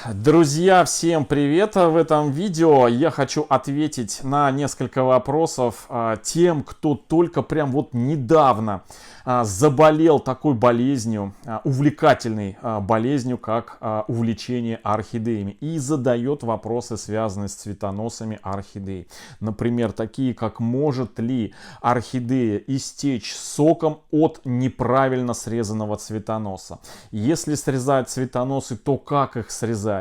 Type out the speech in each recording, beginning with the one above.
Друзья, всем привет! В этом видео я хочу ответить на несколько вопросов тем, кто только прям вот недавно заболел такой болезнью, увлекательной болезнью, как увлечение орхидеями, и задает вопросы, связанные с цветоносами орхидей. Например, такие как: может ли орхидея истечь соком от неправильно срезанного цветоноса? Если срезать цветоносы, то как их срезать?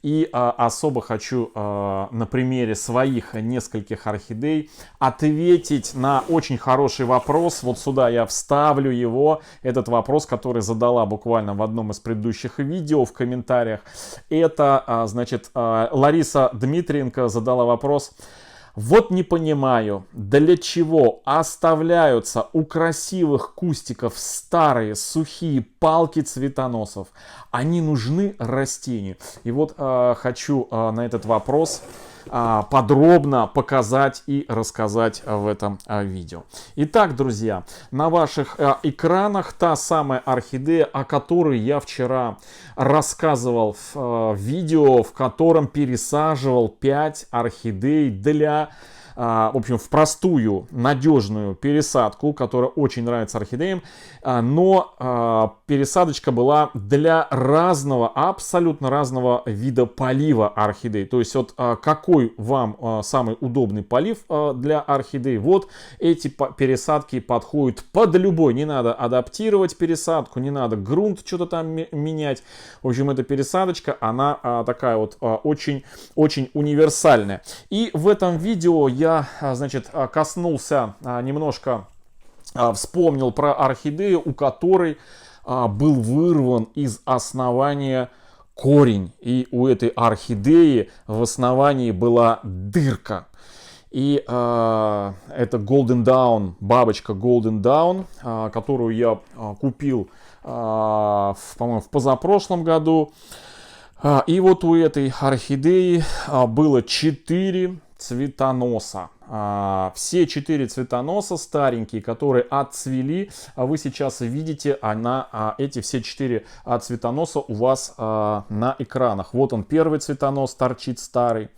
И особо хочу на примере своих нескольких орхидей ответить на очень хороший вопрос. Вот сюда я вставлю его, этот вопрос, который задала буквально в одном из предыдущих видео в комментариях. Это, значит, Лариса Дмитриенко задала вопрос: вот не понимаю, для чего оставляются у красивых кустиков старые сухие палки цветоносов? Они нужны растению. И вот хочу на этот вопрос подробно показать и рассказать в этом видео. Итак, друзья, на ваших экранах та самая орхидея, о которой я вчера рассказывал в видео, в котором пересаживал 5 орхидей для, в общем, в простую, надежную пересадку, которая очень нравится орхидеям, но пересадочка была для разного, абсолютно разного вида полива орхидей. То есть вот какой вам самый удобный полив для орхидей, вот эти пересадки подходят под любой. Не надо адаптировать пересадку, не надо грунт что-то там менять. В общем, эта пересадочка, она такая вот очень универсальная. И в этом видео я, значит, коснулся немножко, вспомнил про орхидею, у которой был вырван из основания корень. И у этой орхидеи в основании была дырка. И это Golden Dawn, бабочка Golden Dawn, которую я купил, по-моему, в позапрошлом году. И вот у этой орхидеи было 4 цветоноса. Все 4 цветоноса старенькие, которые отцвели, вы сейчас видите, эти все 4 цветоноса у вас на экранах. Вот он, первый цветонос торчит старый.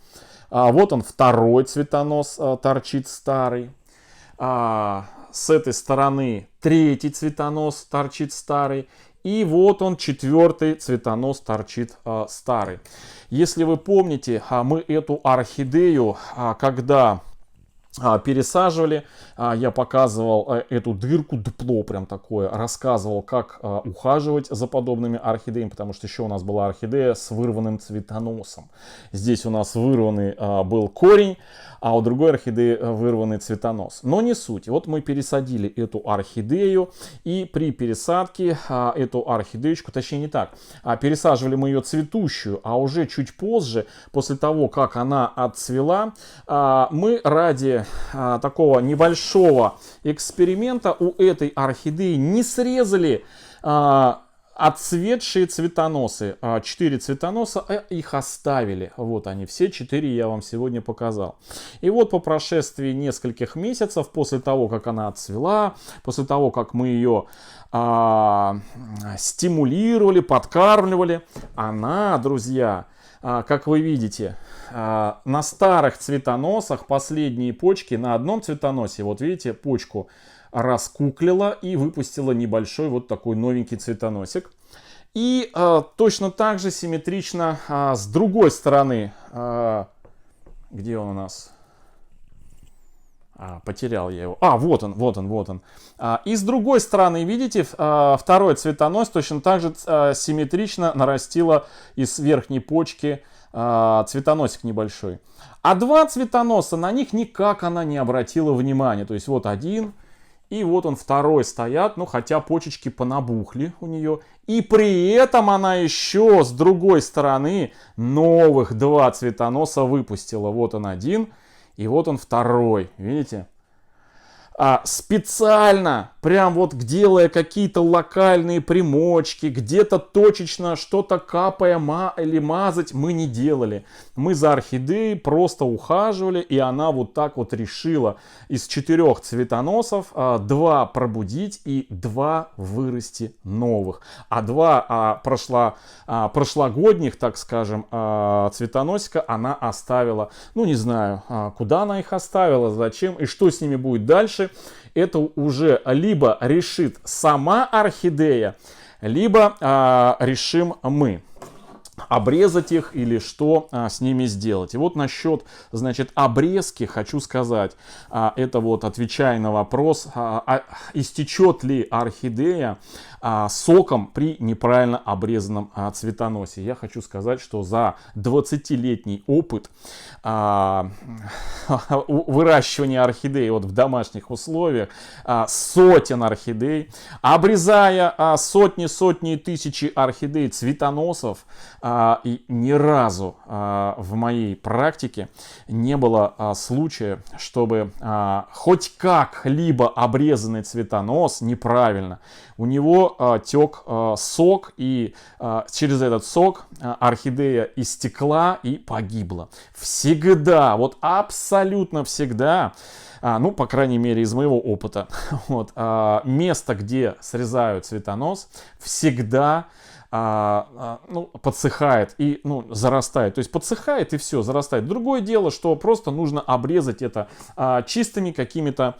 Вот он, второй цветонос торчит старый. С этой стороны третий цветонос торчит старый. И вот он, 4-й цветонос торчит старый. Если вы помните, мы эту орхидею, когда пересаживали, я показывал эту дырку, дупло прям такое, рассказывал, как ухаживать за подобными орхидеями, потому что еще у нас была орхидея с вырванным цветоносом. Здесь у нас вырванный был корень, а у другой орхидеи вырванный цветонос. Но не суть. Вот мы пересадили эту орхидею, и при пересадке эту орхидеечку, точнее не так, пересаживали мы ее цветущую, а уже чуть позже, после того, как она отцвела, мы ради такого небольшого эксперимента у этой орхидеи не срезали отцветшие цветоносы. 4 цветоноса, их оставили. Вот они, все 4 я вам сегодня показал. И вот по прошествии нескольких месяцев, после того, как она отцвела, после того, как мы ее стимулировали, подкармливали, она, друзья, как вы видите, на старых цветоносах последние почки на одном цветоносе, вот видите, почку раскуклила и выпустила небольшой вот такой новенький цветоносик. И точно так же симметрично с другой стороны, где он у нас? Потерял я его. Вот он. И с другой стороны, видите, второй цветонос точно так же симметрично нарастила из верхней почки цветоносик небольшой. А 2 цветоноса, на них никак она не обратила внимания. То есть вот один, и вот он второй стоят, ну хотя почечки понабухли у нее. И при этом она еще с другой стороны новых 2 цветоноса выпустила. Вот он один, и вот он второй, видите? Специально прям вот делая какие-то локальные примочки, где-то точечно что-то капая или мазать, мы не делали. Мы за орхидеей просто ухаживали, и она вот так вот решила из 4 цветоносов 2 пробудить и 2 вырасти новых. А 2 прошлогодних, так скажем, цветоносика она оставила. Ну, не знаю, куда она их оставила, зачем и что с ними будет дальше. Это уже либо решит сама орхидея, либо решим мы. Обрезать их или что с ними сделать. И вот насчет, значит, обрезки хочу сказать, это вот отвечая на вопрос, истечет ли орхидея соком при неправильно обрезанном цветоносе. Я хочу сказать, что за 20-летний опыт выращивания орхидей вот в домашних условиях, сотен орхидей, обрезая сотни и тысячи орхидей цветоносов, и ни разу в моей практике не было случая, чтобы хоть как-либо обрезанный цветонос неправильно, у него тек сок, и через этот сок орхидея истекла и погибла. Всегда, вот абсолютно всегда, ну, по крайней мере, из моего опыта, вот, место, где срезают цветонос, всегда подсыхает и зарастает. То есть подсыхает и все, зарастает. Другое дело, что просто нужно обрезать это чистыми какими-то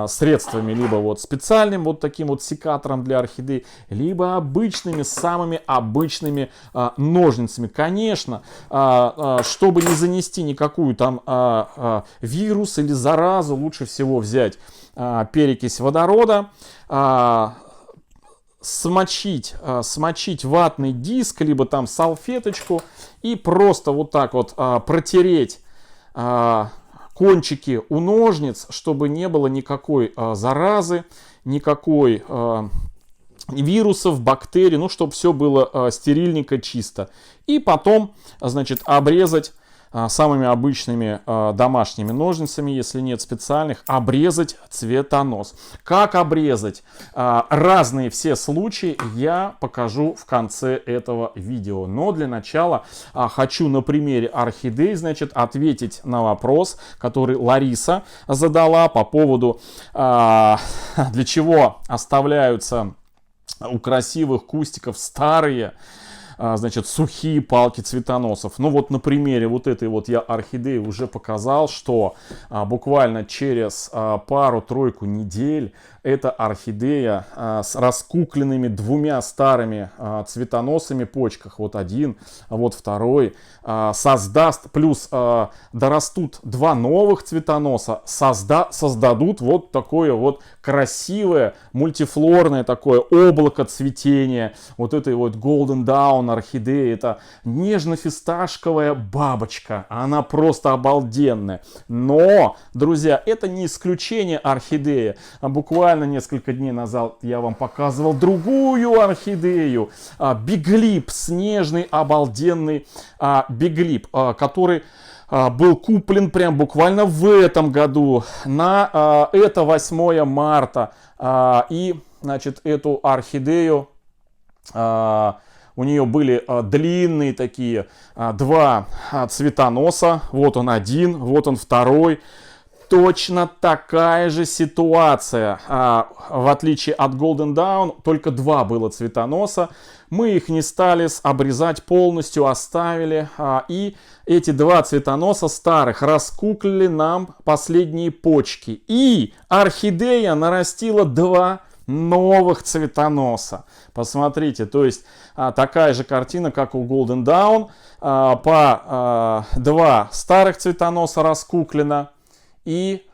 средствами, либо вот специальным вот таким вот секатором для орхидей, либо обычными, самыми обычными ножницами. Конечно, чтобы не занести никакую там вирус или заразу, лучше всего взять перекись водорода, смочить ватный диск, либо там салфеточку и просто вот так вот протереть кончики у ножниц, чтобы не было никакой заразы, никакой вирусов, бактерий, ну, чтобы все было стерильненько, чисто. И потом, значит, обрезать самыми обычными домашними ножницами, если нет специальных, обрезать цветонос. Как обрезать? Разные все случаи я покажу в конце этого видео. Но для начала хочу на примере орхидей, значит, ответить на вопрос, который Лариса задала по поводу, для чего оставляются у красивых кустиков старые, значит, сухие палки цветоносов. Ну вот на примере вот этой вот я орхидеи уже показал, что буквально через пару-тройку недель эта орхидея с раскукленными 2 старыми цветоносами почках, вот один, вот второй, создаст, плюс дорастут 2 новых цветоноса, создадут вот такое вот красивое мультифлорное такое облако цветения вот этой вот Golden Dawn орхидеи. Это нежно-фисташковая бабочка, она просто обалденная. Но, друзья, это не исключение орхидеи. Буквально несколько дней назад я вам показывал другую орхидею, биглип, снежный обалденный биглип, который был куплен прям буквально в этом году, на это 8 марта. И, значит, эту орхидею, у нее были длинные такие 2 цветоноса. Вот он один, вот он второй. Точно такая же ситуация. В отличие от Golden Dawn, только 2 было цветоноса. Мы их не стали обрезать полностью, оставили. И эти 2 цветоноса старых раскуклили нам последние почки. И орхидея нарастила 2 новых цветоноса. Посмотрите, то есть такая же картина, как у Golden Dawn. По 2 старых цветоноса раскуклено. И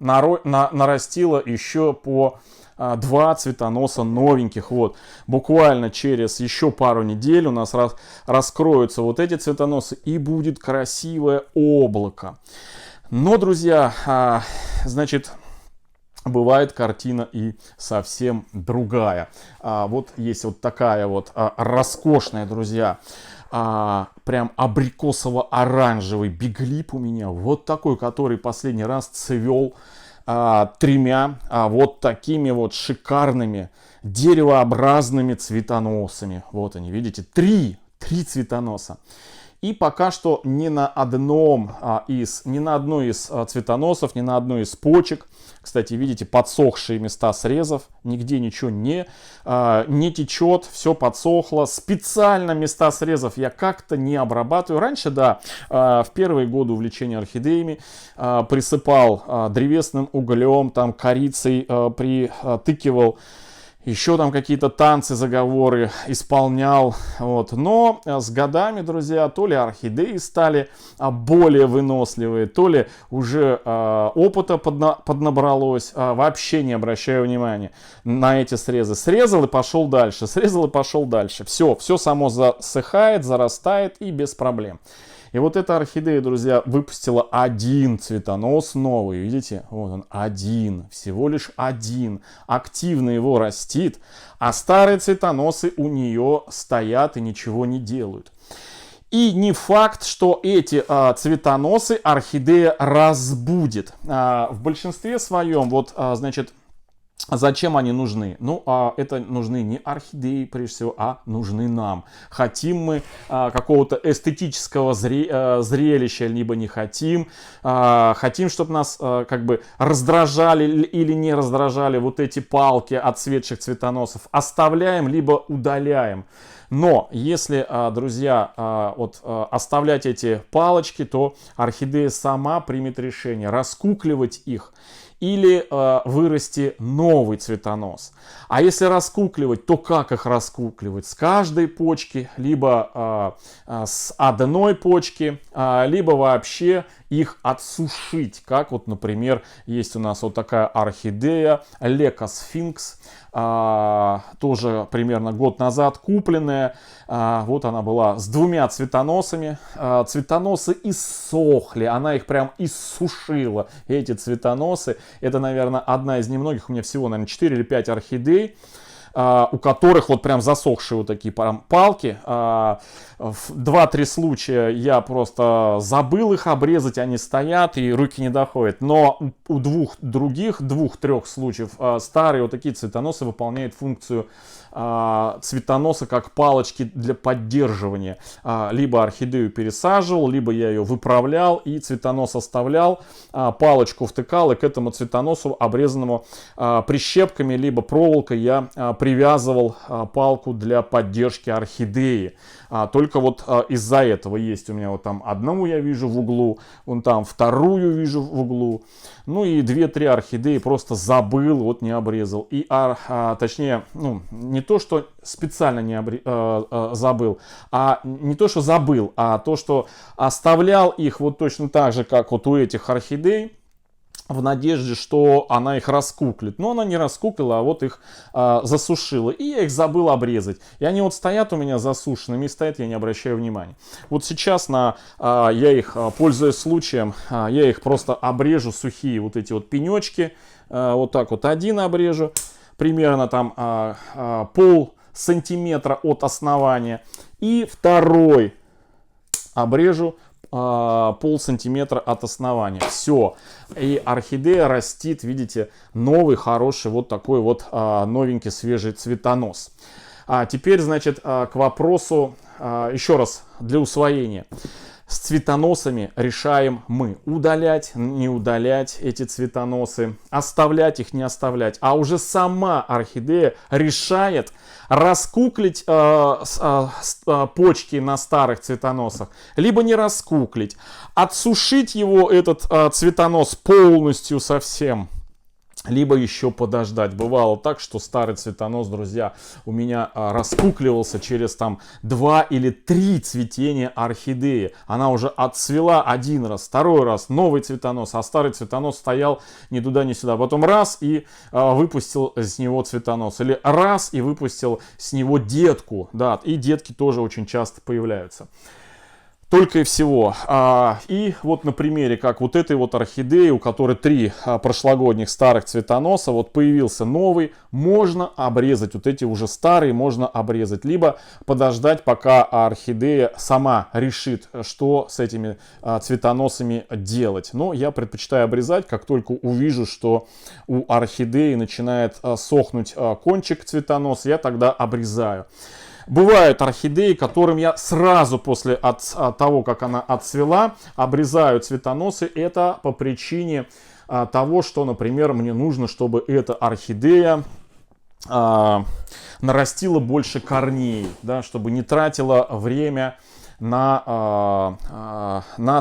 нарастила еще по 2 цветоноса новеньких. Вот. Буквально через еще пару недель у нас раскроются вот эти цветоносы, и будет красивое облако. Но, друзья, значит, бывает картина и совсем другая. Вот есть вот такая вот роскошная, друзья, прям абрикосово-оранжевый биглип у меня. Вот такой, который последний раз цвел тремя вот такими вот шикарными деревообразными цветоносами. Вот они, видите, три цветоноса. И пока что ни на одной из цветоносов, ни на одной из почек, кстати, видите, подсохшие места срезов, нигде ничего не течет, все подсохло. Специально места срезов я как-то не обрабатываю. Раньше, да, в первые годы увлечения орхидеями присыпал древесным углем, там корицей притыкивал. Еще там какие-то танцы, заговоры исполнял. Вот. Но с годами, друзья, то ли орхидеи стали более выносливые, то ли уже опыта поднабралось. Вообще не обращаю внимания на эти срезы. Срезал и пошел дальше. Срезал и пошел дальше. Все само засыхает, зарастает и без проблем. И вот эта орхидея, друзья, выпустила один цветонос новый. Видите? Вот он, один. Всего лишь один. Активно его растит. А старые цветоносы у нее стоят и ничего не делают. И не факт, что эти цветоносы орхидея разбудит. В большинстве своем, вот, значит... Зачем они нужны? Ну, это нужны не орхидеи, прежде всего, а нужны нам. Хотим мы какого-то эстетического зрелища, либо не хотим. Хотим, чтобы нас как бы раздражали или не раздражали вот эти палки отцветших цветоносов. Оставляем, либо удаляем. Но если, друзья, вот оставлять эти палочки, то орхидея сама примет решение раскукливать их или вырасти новый цветонос. А если раскукливать, то как их раскукливать? С каждой почки, либо с одной почки, либо вообще их отсушить. Как вот, например, есть у нас вот такая орхидея Лекосфинкс, тоже примерно год назад купленная. Вот она была с двумя цветоносами. Цветоносы иссохли, она их прям иссушила. Эти цветоносы, это, наверное, одна из немногих, у меня всего, наверное, 4 или 5 орхидей, у которых вот прям засохшие вот такие палки. В 2-3 случая я просто забыл их обрезать, они стоят и руки не доходят. Но у двух-трех случаев старые вот такие цветоносы выполняют функцию цветоноса как палочки для поддерживания. Либо орхидею пересаживал, либо я ее выправлял и цветонос оставлял, палочку втыкал, и к этому цветоносу, обрезанному прищепками, либо проволокой, я привязывал палку для поддержки орхидеи. Только вот из-за этого есть у меня вот там одну я вижу в углу, вон там вторую вижу в углу. Ну и 2-3 орхидеи просто забыл, вот не обрезал. И, точнее, ну, не то, что специально забыл, а не то, что забыл, а то, что оставлял их вот точно так же, как вот у этих орхидей, в надежде, что она их раскуклит. Но она не раскуклила, а вот их засушила. И я их забыл обрезать. И они вот стоят у меня засушенными, и стоят, я не обращаю внимания. Вот сейчас я их, пользуясь случаем, я их просто обрежу, сухие вот эти вот пенечки. Вот так вот один обрежу, примерно там полсантиметра от основания. И второй обрежу полсантиметра от основания. Все. И орхидея растит, видите, новый, хороший, вот такой вот новенький, свежий цветонос. Теперь, значит, к вопросу, еще раз, для усвоения. С цветоносами решаем мы. Удалять, не удалять эти цветоносы, оставлять их, не оставлять. А уже сама орхидея решает раскуклить почки на старых цветоносах, либо не раскуклить, отсушить его, этот цветонос, полностью совсем, либо еще подождать. Бывало так, что старый цветонос, друзья, у меня раскукливался через там 2 или 3 цветения орхидеи. Она уже отцвела один раз, второй раз, новый цветонос, а старый цветонос стоял ни туда, ни сюда. Потом раз и выпустил с него цветонос. Или раз и выпустил с него детку. Да, и детки тоже очень часто появляются. Только и всего. И вот на примере, как вот этой вот орхидеи, у которой 3 прошлогодних старых цветоноса, вот появился новый, можно обрезать. Вот эти уже старые можно обрезать. Либо подождать, пока орхидея сама решит, что с этими цветоносами делать. Но я предпочитаю обрезать, как только увижу, что у орхидеи начинает сохнуть кончик цветоноса, я тогда обрезаю. Бывают орхидеи, которым я сразу после того, как она отцвела, обрезаю цветоносы. Это по причине того, что, например, мне нужно, чтобы эта орхидея нарастила больше корней, да, чтобы не тратила время на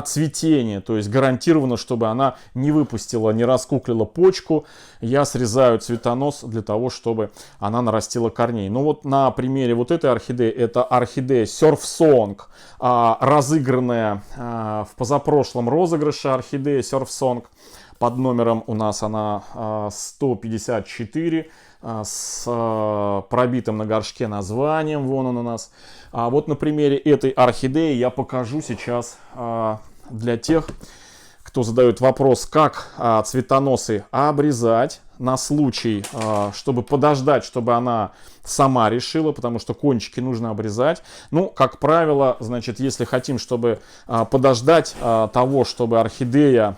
цветение, то есть гарантированно, чтобы она не выпустила, не раскуклила почку, я срезаю цветонос для того, чтобы она нарастила корней. Ну вот на примере вот этой орхидеи, это орхидея Surf Song, разыгранная в позапрошлом розыгрыше, орхидея Surf Song, под номером у нас она 154, с пробитым на горшке названием, вон он у нас. Вот на примере этой орхидеи я покажу сейчас для тех, кто задает вопрос, как цветоносы обрезать на случай, чтобы подождать, чтобы она сама решила, потому что кончики нужно обрезать. Ну, как правило, значит, если хотим, чтобы подождать того, чтобы орхидея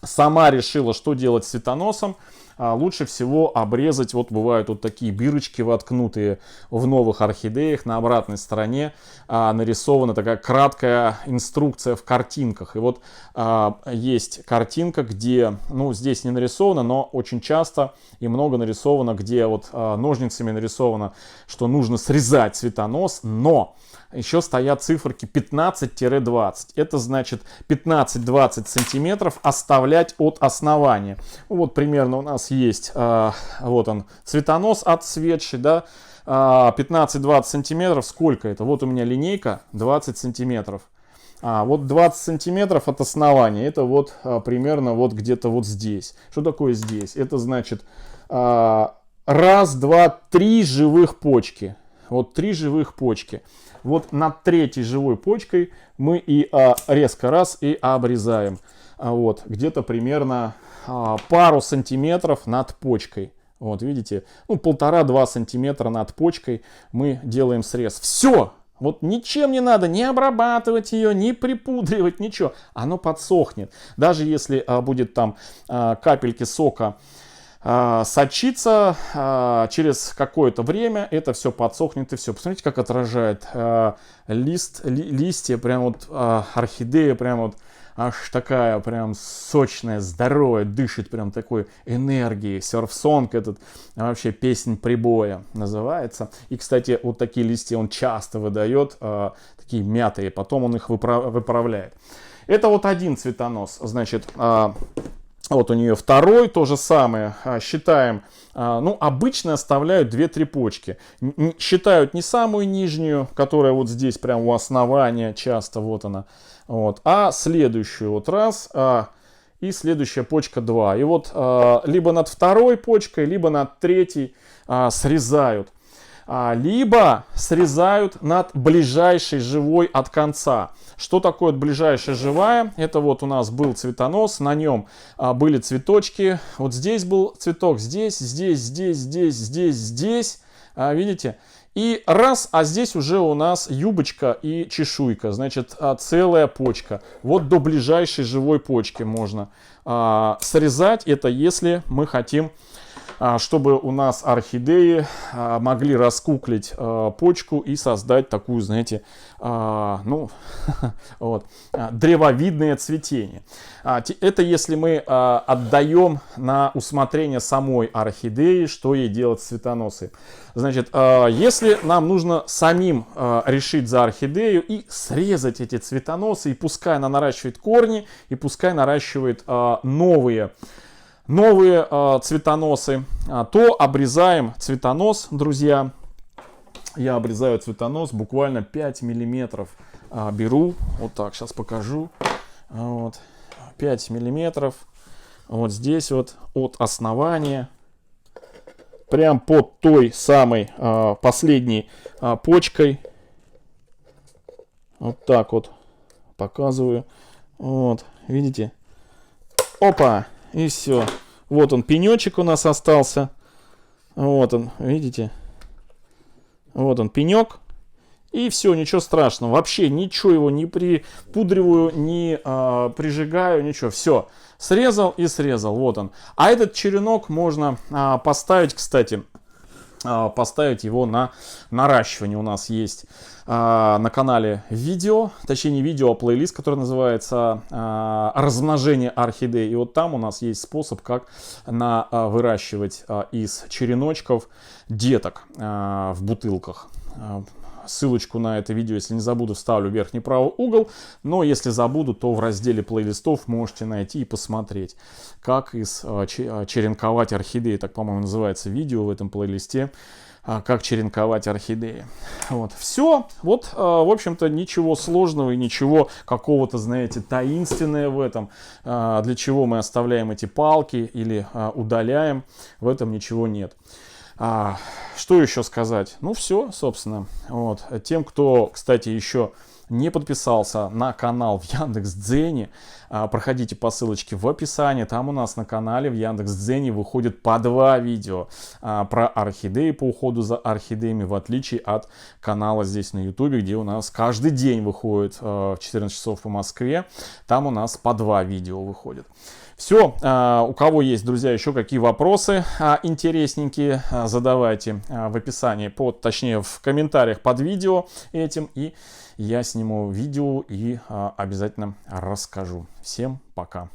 сама решила, что делать с цветоносом, лучше всего обрезать. Вот бывают вот такие бирочки воткнутые в новых орхидеях. На обратной стороне нарисована такая краткая инструкция в картинках. И вот есть картинка, где, ну, здесь не нарисовано, но очень часто и много нарисовано, где вот ножницами нарисовано, что нужно срезать цветонос, но еще стоят циферки 15-20. Это значит 15-20 сантиметров оставлять от основания. Вот примерно у нас есть, вот он, цветонос отцветший, да, 15-20 сантиметров. Сколько это? Вот у меня линейка 20 сантиметров. Вот 20 сантиметров от основания. Это вот примерно вот где-то вот здесь. Что такое здесь? Это значит раз, два, 3 живых почки. Вот 3 живых почки. Вот над 3-й живой почкой мы и резко раз и обрезаем. Вот, где-то примерно пару сантиметров над почкой. Вот, видите, ну, 1,5-2 сантиметра над почкой мы делаем срез. Все! Вот ничем не надо, не обрабатывать ее, не припудривать, ничего. Оно подсохнет. Даже если будет там капельки сока сочится, через какое-то время это все подсохнет и все. Посмотрите, как отражает листья, прям вот орхидея, прям вот аж такая прям сочная, здоровая, дышит прям такой энергией. Surf Song этот вообще песнь прибоя называется. И, кстати, вот такие листья он часто выдает, такие мятые, потом он их выправляет. Это вот один цветонос, значит. Вот у нее второй, то же самое, считаем, ну, обычно оставляют 2-3 почки. Считают не самую нижнюю, которая вот здесь, прям у основания часто, вот она, вот, а следующую вот раз, и следующая почка 2. И вот либо над второй почкой, либо над третьей срезают. Либо срезают над ближайшей живой от конца. Что такое ближайшая живая? Это вот у нас был цветонос, на нем были цветочки. Вот здесь был цветок, здесь, здесь. Видите? И раз, а здесь уже у нас юбочка и чешуйка, значит, целая почка. Вот до ближайшей живой почки можно срезать. Это если мы хотим, чтобы у нас орхидеи могли раскуклить почку и создать такую, знаете, ну, вот, древовидное цветение. Это если мы отдаем на усмотрение самой орхидеи, что ей делать с цветоносой. Значит, если нам нужно самим решить за орхидею и срезать эти цветоносы, и пускай она наращивает корни, и пускай наращивает новые цветоносы, то обрезаем цветонос, друзья. Я обрезаю цветонос буквально 5 миллиметров. Беру, вот так, сейчас покажу. Вот, 5 миллиметров. Вот здесь вот от основания. Прям под той самой последней почкой. Вот так вот показываю. Вот, видите? Опа, и все. Вот он, пенечек у нас остался. Вот он, видите? Вот он, пенек. И все, ничего страшного. Вообще ничего его не припудриваю, не прижигаю, ничего. Все, срезал и срезал. Вот он. А этот черенок можно поставить, кстати, поставить его на наращивание. У нас есть на канале видео, точнее не видео, а плейлист, который называется «Размножение орхидей». И вот там у нас есть способ, как выращивать из череночков деток в бутылках. Ссылочку на это видео, если не забуду, вставлю в верхний правый угол. Но если забуду, то в разделе плейлистов можете найти и посмотреть, как черенковать орхидеи. Так, по-моему, называется видео в этом плейлисте. Как черенковать орхидеи. Вот. Все. Вот, в общем-то, ничего сложного и ничего какого-то, знаете, таинственного в этом. Для чего мы оставляем эти палки или удаляем. В этом ничего нет. Что еще сказать? Ну, все, собственно. Вот. Тем, кто, кстати, еще не подписался на канал в Яндекс.Дзене, проходите по ссылочке в описании. Там у нас на канале в Яндекс.Дзене выходит по 2 видео про орхидеи, по уходу за орхидеями, в отличие от канала здесь на Ютубе, где у нас каждый день выходит в 14 часов по Москве. Там у нас по 2 видео выходит. Все, у кого есть, друзья, еще какие вопросы интересненькие, задавайте в описании, точнее в комментариях под видео этим, и я сниму видео и обязательно расскажу. Всем пока!